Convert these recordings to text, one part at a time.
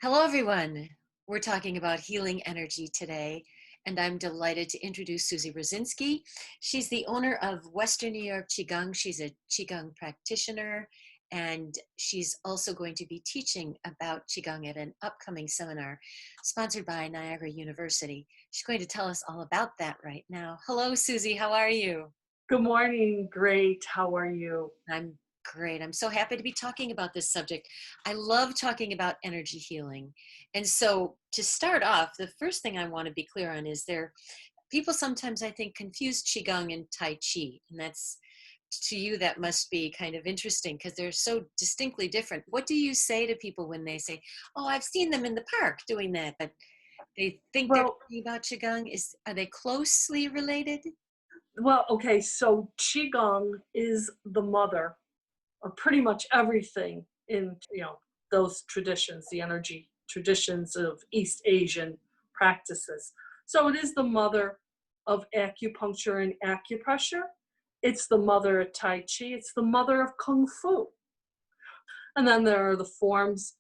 Hello, everyone. We're talking about healing energy today, and I'm delighted to introduce Susi Rosinski. She's the owner of Western New York Qigong. She's a Qigong practitioner, and she's also going to be teaching about Qigong at an upcoming seminar sponsored by Niagara University. She's going to tell us all about that right now. Hello, Susi. How are you? Good morning. Great. How are you? I'm great. I'm so happy to be talking about this subject. I love talking about energy healing. And so to start off, the first thing I want to be clear on is people sometimes I think confuse Qigong and Tai Chi. And that's to you, that must be kind of interesting because they're so distinctly different. What do you say to people when they say, "Oh, I've seen them in the park doing that," but they think they're Well, talking about Qigong? Are they closely related? okay. So Qigong is the mother of pretty much everything in, those traditions, the energy traditions of East Asian practices. So it is the mother of acupuncture and acupressure. It's the mother of Tai Chi. It's the mother of Kung Fu. And then there are the forms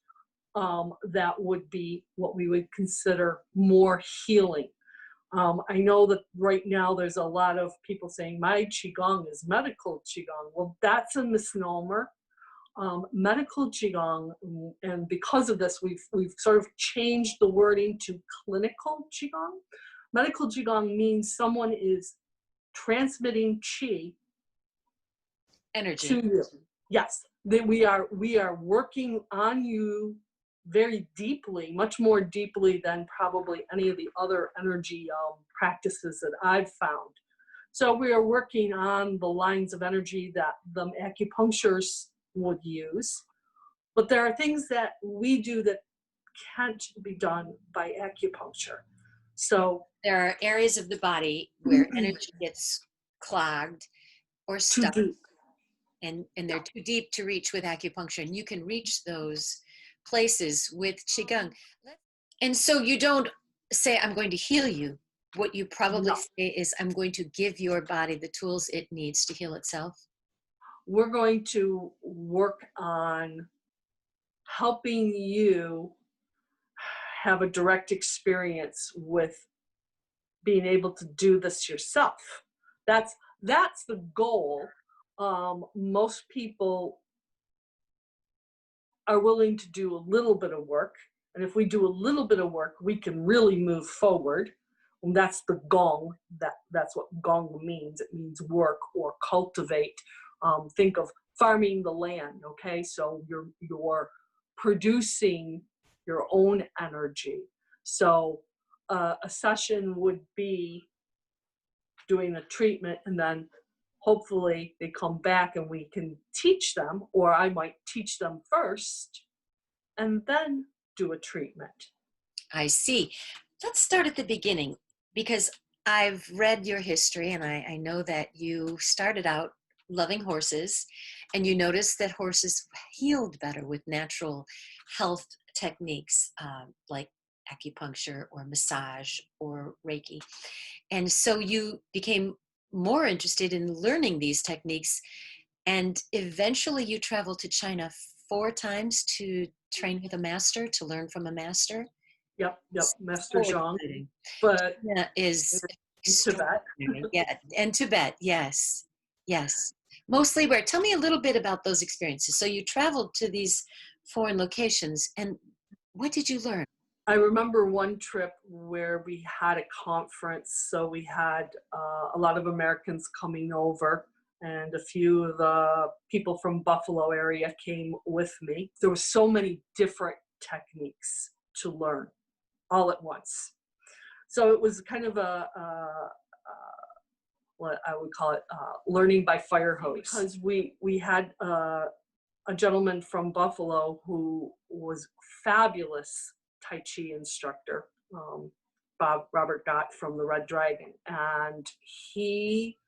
that would be what we would consider more healing. I know that right now there's a lot of people saying my Qigong is medical Qigong. Well, that's a misnomer. Medical Qigong, and because of this, we've sort of changed the wording to clinical Qigong. Medical Qigong means someone is transmitting Qi to Energy. you. Yes, that we are working on you very deeply, much more deeply than probably any of the other energy practices that I've found. So we are working on the lines of energy that the acupuncturists would use, but there are things that we do that can't be done by acupuncture. So There are areas of the body where energy gets clogged or too stuck, deep. and they're too deep to reach with acupuncture, and you can reach those places with qigong. And so you don't say, "I'm going to heal you." What you probably No, say is, "I'm going to give your body the tools it needs to heal itself." we're going to work on helping you have a direct experience with being able to do this yourself. That's the goal. Most people are willing to do a little bit of work, and if we do a little bit of work, we can really move forward. And that's the gong. That's what gong means. It means work or cultivate. Think of farming the land. Okay, so you're producing your own energy. So a session would be doing a treatment, and then hopefully they come back and we can teach them, or I might teach them first and then do a treatment. I see. Let's start at the beginning, because I've read your history, and I know that you started out loving horses, and you noticed that horses healed better with natural health techniques, like acupuncture or massage or Reiki. And so you became more interested in learning these techniques, and eventually you traveled to China 4 times to train with a master, to learn from a master. Yep, Master So Zhang. exciting. But China is in Tibet, extraordinary. Yeah, and Tibet, yes, yes. Mostly where? Tell me a little bit about those experiences. So you traveled to these foreign locations, and what did you learn? I remember one trip where we had a conference, so we had a lot of Americans coming over, and a few of the people from Buffalo area came with me. There were so many different techniques to learn all at once. So it was kind of what I would call it, learning by fire hose, because we had a gentleman from Buffalo who was fabulous Tai Chi instructor, Robert Gott from the Red Dragon, and he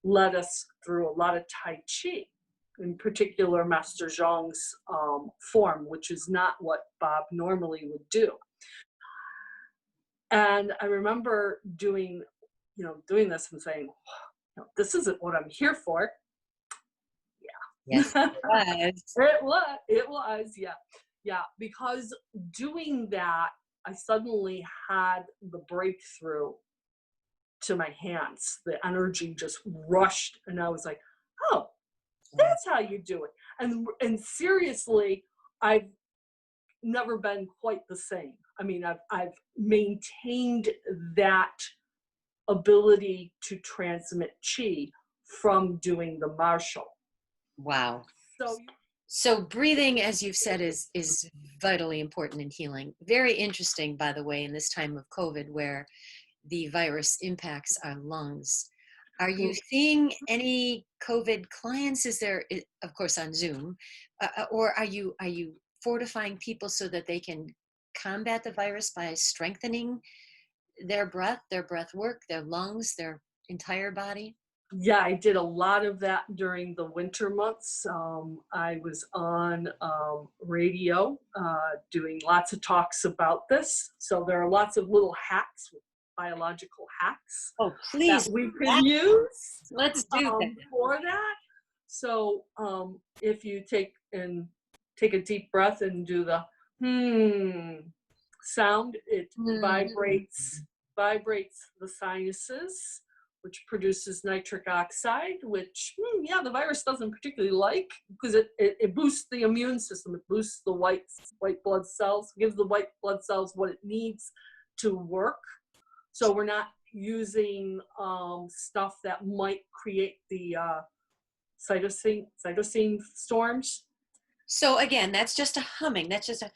led us through a lot of Tai Chi, in particular Master Zhang's form, which is not what Bob normally would do. And I remember doing this and saying, this isn't what I'm here for. Yes, it was. It was, yeah. Yeah, because doing that, I suddenly had the breakthrough to my hands. The energy just rushed, and I was like, "Oh, Wow. that's how you do it." And seriously, I've never been quite the same. I mean, I've maintained that ability to transmit chi from doing the martial. Wow. So So breathing, as you've said, is vitally important in healing. Very interesting, by the way, in this time of COVID, where the virus impacts our lungs. Are you seeing any COVID clients? Is there, of course, on Zoom, or are you fortifying people so that they can combat the virus by strengthening their breath work, their lungs, their entire body? yeah, I did a lot of that during the winter months. I was on radio doing lots of talks about this. So there are lots of little hacks, biological hacks Oh, that please, we could use let's do that. for that. So if you take a deep breath and do the sound, it Mm. vibrates the sinuses, which produces nitric oxide, which yeah, the virus doesn't particularly like, because it boosts the immune system. It boosts the white blood cells, gives the white blood cells what it needs to work. So we're not using stuff that might create the cytosine storms. So again, that's just a humming. That's just a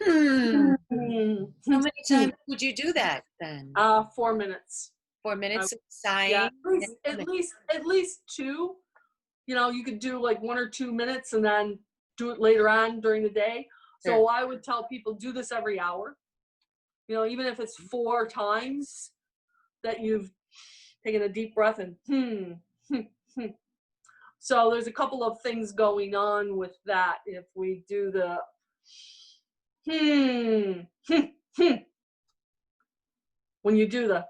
hmm. Hmm. How many times would you do that then? 4 minutes. 4 minutes of Yeah, sighing and humming. at least two. You know, you could do like 1 or 2 minutes and then do it later on during the day. Sure. So I would tell people, do this every hour. You know, even if it's 4 times that you've taken a deep breath and So there's a couple of things going on with that. If we do the when you do the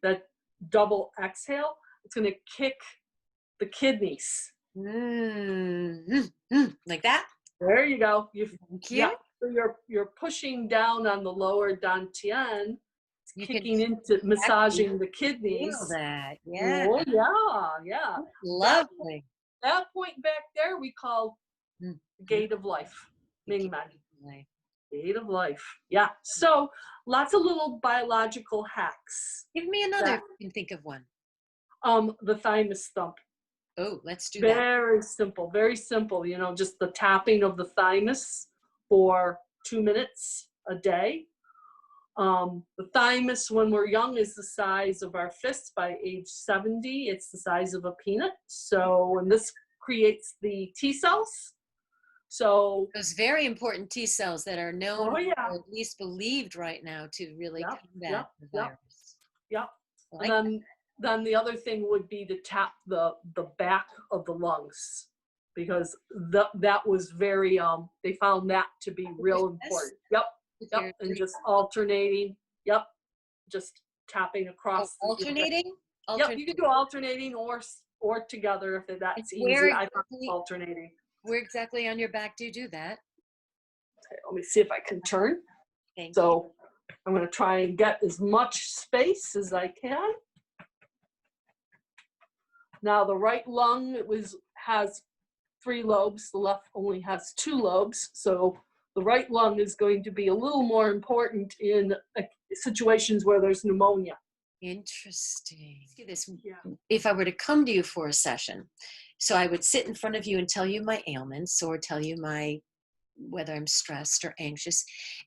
that double exhale, it's going to kick the kidneys. Like that? There you go. Thank Yeah. you. So you're pushing down on the lower dantian. It's You can kicking into actually massaging the feel kidneys. that. Yeah. Oh yeah, yeah. That Lovely. that point back there we call Mm, mm, gate of life. Ming Man. lovely. Gate of life. Yeah. So lots of little biological hacks. Give me another That if you can think of one. the thymus thump. Oh, let's do that. Very simple, very simple. You know, just the tapping of the thymus for 2 minutes a day. The thymus, when we're young, is the size of our fist. By age 70, it's the size of a peanut. So, and this creates the T cells. So, Those very important T cells that are known oh yeah, or at least believed right now to really yep, combat yep, the yep, virus. yep. I And like that. then the other thing would be to tap the back of the lungs, because that was very they found that to be real Yes, important. Yep, with yep, your and three. just alternating. Yep, just tapping Oh, across the. alternating? Yep, you can do Alternating. alternating or together if And that's where easier. I thought exactly, alternating. where exactly on your back do you do that? Okay, let me see if I can turn. Thank you. So I'm going to try and get as much space as I can. Now the right lung has 3 lobes. The left only has 2 lobes. So the right lung is going to be a little more important in situations where there's pneumonia. Interesting. Let's do this. Yeah. If I were to come to you for a session, so I would sit in front of you and tell you my ailments or tell you my whether I'm stressed or anxious,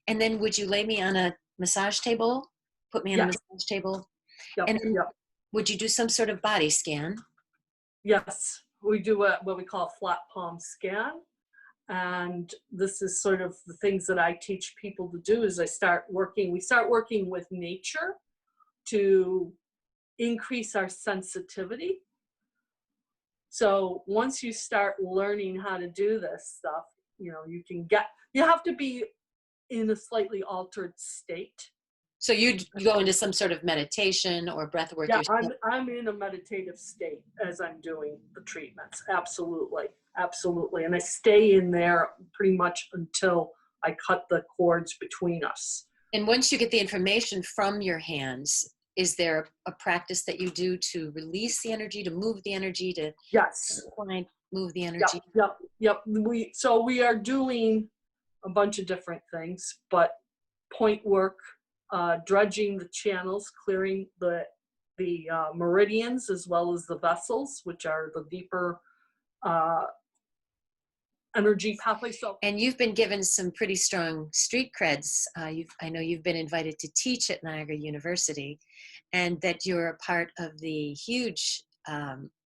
and then would you lay me on a massage table, put me on a Yeah. massage table, Yep. and then Yep. would you do some sort of body scan? Yes. We do what we call a flat palm scan. And this is sort of the things that I teach people to do is we start working with nature to increase our sensitivity. So once you start learning how to do this stuff, you know, you have to be in a slightly altered state. So you go into some sort of meditation or breath work Yeah, yourself. I'm in a meditative state as I'm doing the treatments. Absolutely. absolutely. And I stay in there pretty much until I cut the cords between us. And once you get the information from your hands, is there a practice that you do to release the energy, to move the energy, to Yes. move the Yep. energy? Yep. We are doing a bunch of different things, but point work, dredging the channels, clearing the meridians as well as the vessels, which are the deeper uh, energy pathways. So And you've been given some pretty strong street creds. I know you've been invited to teach at Niagara University, and that you're a part of the huge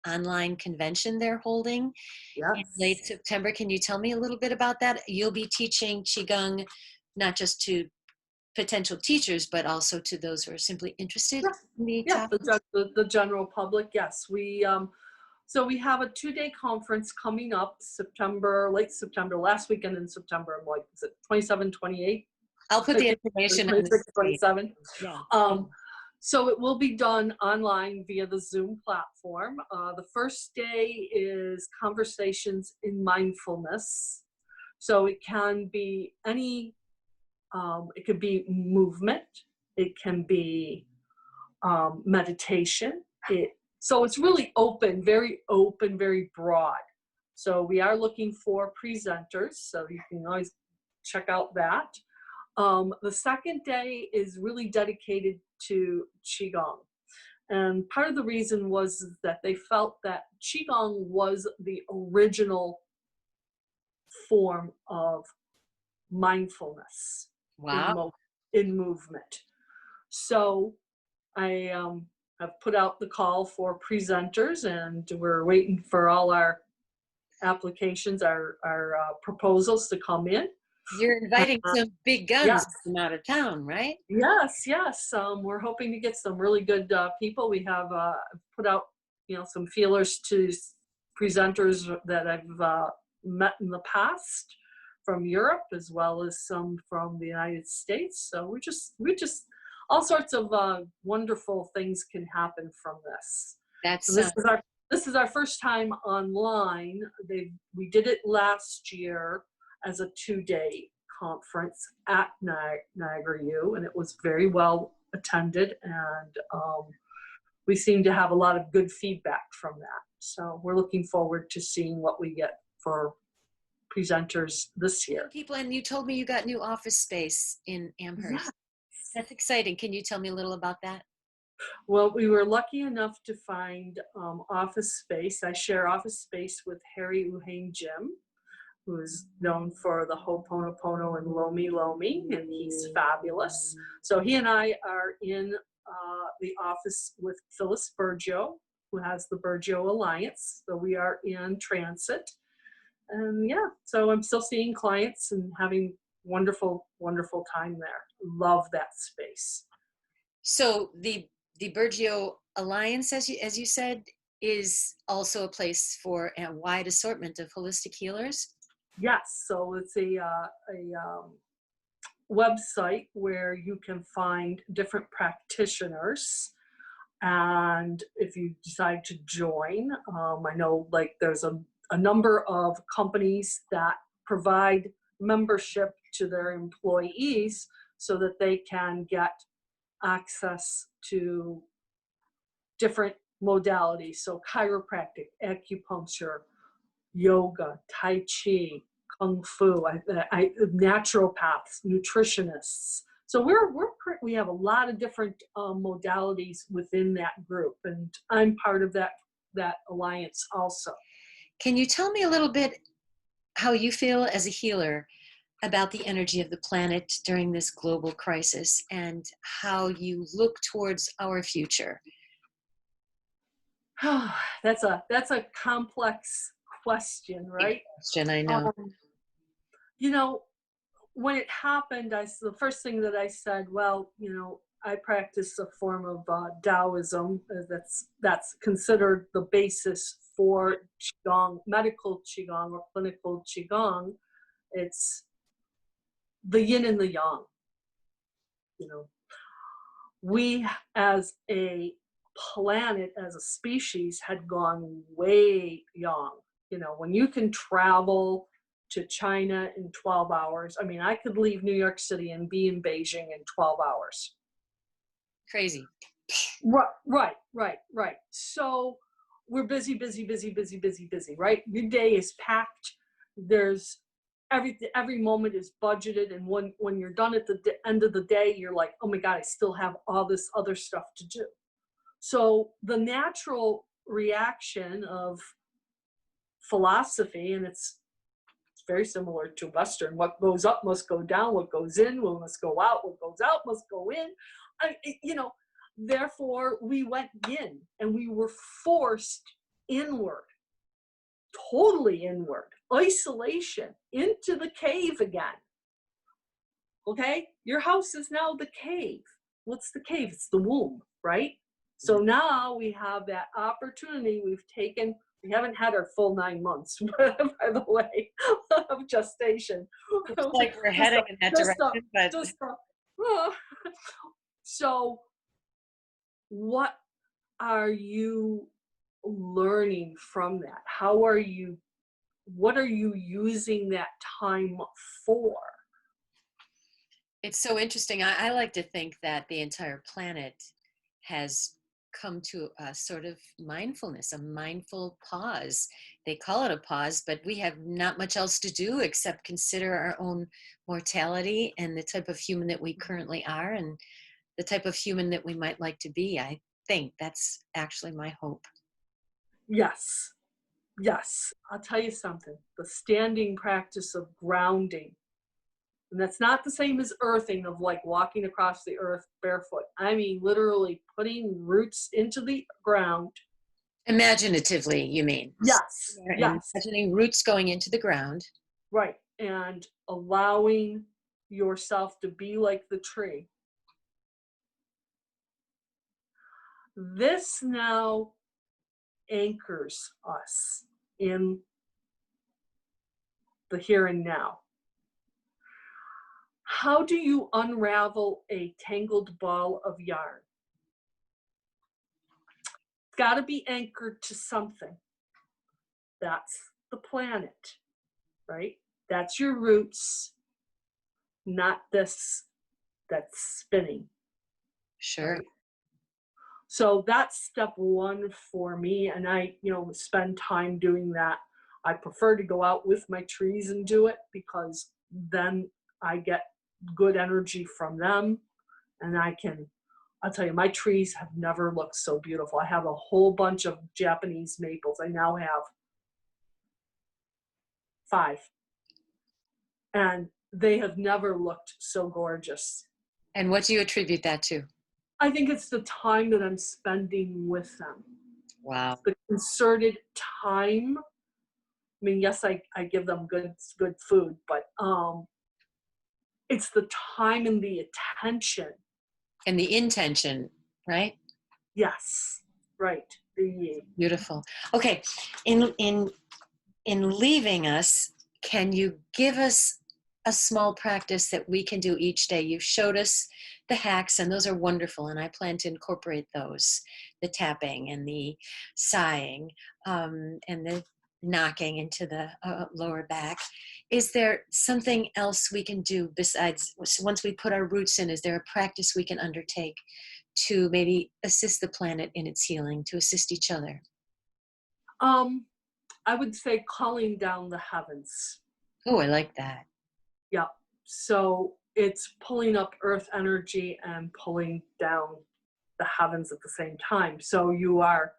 online convention they're holding in late yes, September. Can you tell me a little bit about that? You'll be teaching Qigong not just to potential teachers, but also to those who are simply interested yes, in the yes. topic. The general public. Yes, so we have a 2-day conference coming up late September, last weekend in September. I'm like, is it 27, 28? I'll put I the think information on the 26, screen. 27. Yeah. So it will be done online via the Zoom platform. The first day is conversations in mindfulness. So it can be it could be movement, it can be meditation. So it's really open, very broad. So we are looking for presenters, so you can always check out that. The second day is really dedicated to Qigong. And part of the reason was that they felt that Qigong was the original form of mindfulness in, Wow. in movement. So I have put out the call for presenters, and we're waiting for all our applications, our proposals to come in. You're inviting Uh, some big guns yes, from out of town, right? yes. We're hoping to get some really good people. We have put out, some feelers to presenters that I've met in the past from Europe, as well as some from the United States. So we just all sorts of wonderful things can happen from this. That's So this is our first time online. We did it last year as a 2-day conference at Niagara U, and it was very well attended, and we seem to have a lot of good feedback from that. So we're looking forward to seeing what we get for presenters this year. people, and you told me you got new office space in Yeah. Amherst. That's exciting. Can you tell me a little about that? Well, we were lucky enough to find office space. I share office space with Harry Uhane Jim, who is known for the Ho'oponopono and Lomi Lomi, and he's fabulous. So he and I are in the office with Phyllis Burgio, who has the Burgio Alliance. So we are in transit. And yeah, so I'm still seeing clients and having wonderful, wonderful time there. Love that space. So the Burgio Alliance, as you said, is also a place for a wide assortment of holistic healers. Yes, so it's a website where you can find different practitioners. And if you decide to join, I know like there's a number of companies that provide membership to their employees so that they can get access to different modalities. So chiropractic, acupuncture, yoga, tai chi, kung fu, naturopaths, nutritionists. So we have a lot of different modalities within that group, and I'm part of that alliance also. Can you tell me a little bit how you feel as a healer about the energy of the planet during this global crisis, and how you look towards our future? That's a complex question, Big right? question, I know. Um, you know, when it happened, the first thing that I said, well, I practice a form of Taoism that's considered the basis for Qigong, medical Qigong or clinical Qigong. It's the yin and the yang. We as a planet, as a species, had gone way yang. when you can travel to China in 12 hours, I mean, I could leave New York City and be in Beijing in 12 hours. Crazy. Right. So we're busy, right? Your day is packed. There's every moment is budgeted, and when you're done at the end of the day, you're like, oh my God, I still have all this other stuff to do. So the natural reaction of philosophy, and it's very similar to Western, what goes up must go down, what goes in must go out, what goes out must go in. Therefore we went in and we were forced inward, totally inward, isolation, into the cave again. Okay? Your house is now the cave. What's the cave? It's the womb, right? So now we have that opportunity. We haven't had our full 9 months, by the way, of gestation. Looks like we're heading in that direction, but so what are you learning from that? What are you using that time for? it's so interesting. I like to think that the entire planet has come to a sort of mindfulness, a mindful pause. They call it a pause, but we have not much else to do except consider our own mortality and the type of human that we currently are and the type of human that we might like to be. I think that's actually my hope. Yes. I'll tell you something. The standing practice of grounding, and that's not the same as earthing, of like walking across the earth barefoot. I mean, literally putting roots into the ground. Imaginatively, you mean? Yes. Imagining roots going into the ground. Right. And allowing yourself to be like the tree. This now anchors us in the here and now. How do you unravel a tangled ball of yarn? It's got to be anchored to something. That's the planet, right? That's your roots, not this that's spinning. Sure. Right? So that's step one for me. And I, spend time doing that. I prefer to go out with my trees and do it, because then I get good energy from them. And I'll tell you, my trees have never looked so beautiful. I have a whole bunch of Japanese maples. I now have 5. And they have never looked so gorgeous. And what do you attribute that to? I think it's the time that I'm spending with them. Wow. The concerted time. I mean, yes, I give them good food, but it's the time and the attention. And the intention, right? Yes, right. Beautiful. Okay, in leaving us, can you give us a small practice that we can do each day? You've showed us the hacks, and those are wonderful, and I plan to incorporate those, the tapping and the sighing, and the knocking into the lower back. Is there something else we can do besides, once we put our roots in, is there a practice we can undertake to maybe assist the planet in its healing, to assist each other? I would say calling down the heavens. Oh, I like that. Yeah. So it's pulling up earth energy and pulling down the heavens at the same time. So you are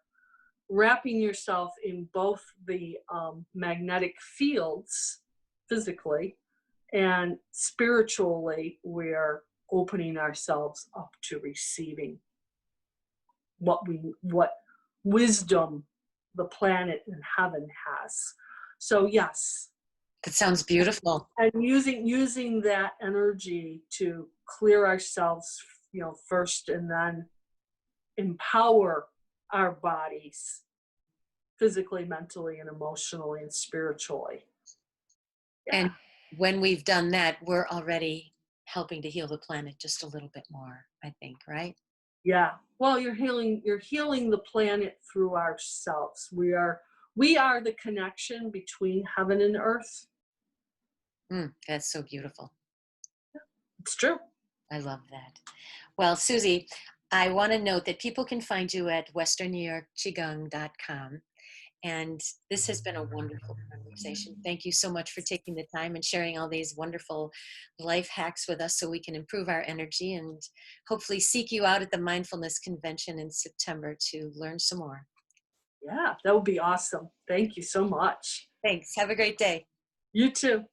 wrapping yourself in both the magnetic fields physically and spiritually. We're opening ourselves up to receiving what wisdom the planet and heaven has. So yes. That sounds beautiful. And using that energy to clear ourselves, first, and then empower our bodies physically, mentally, and emotionally, and spiritually. Yeah. And when we've done that, we're already helping to heal the planet just a little bit more, I think, right? Yeah. Well, you're healing the planet through ourselves. We are We are the connection between heaven and earth. That's so beautiful. It's true. I love that. Well, Susie, I want to note that people can find you at westernnewyorkqigong.com. And this has been a wonderful conversation. Thank you so much for taking the time and sharing all these wonderful life hacks with us so we can improve our energy and hopefully seek you out at the Mindfulness Convention in September to learn some more. Yeah, that would be awesome. Thank you so much. Thanks. Have a great day. You too.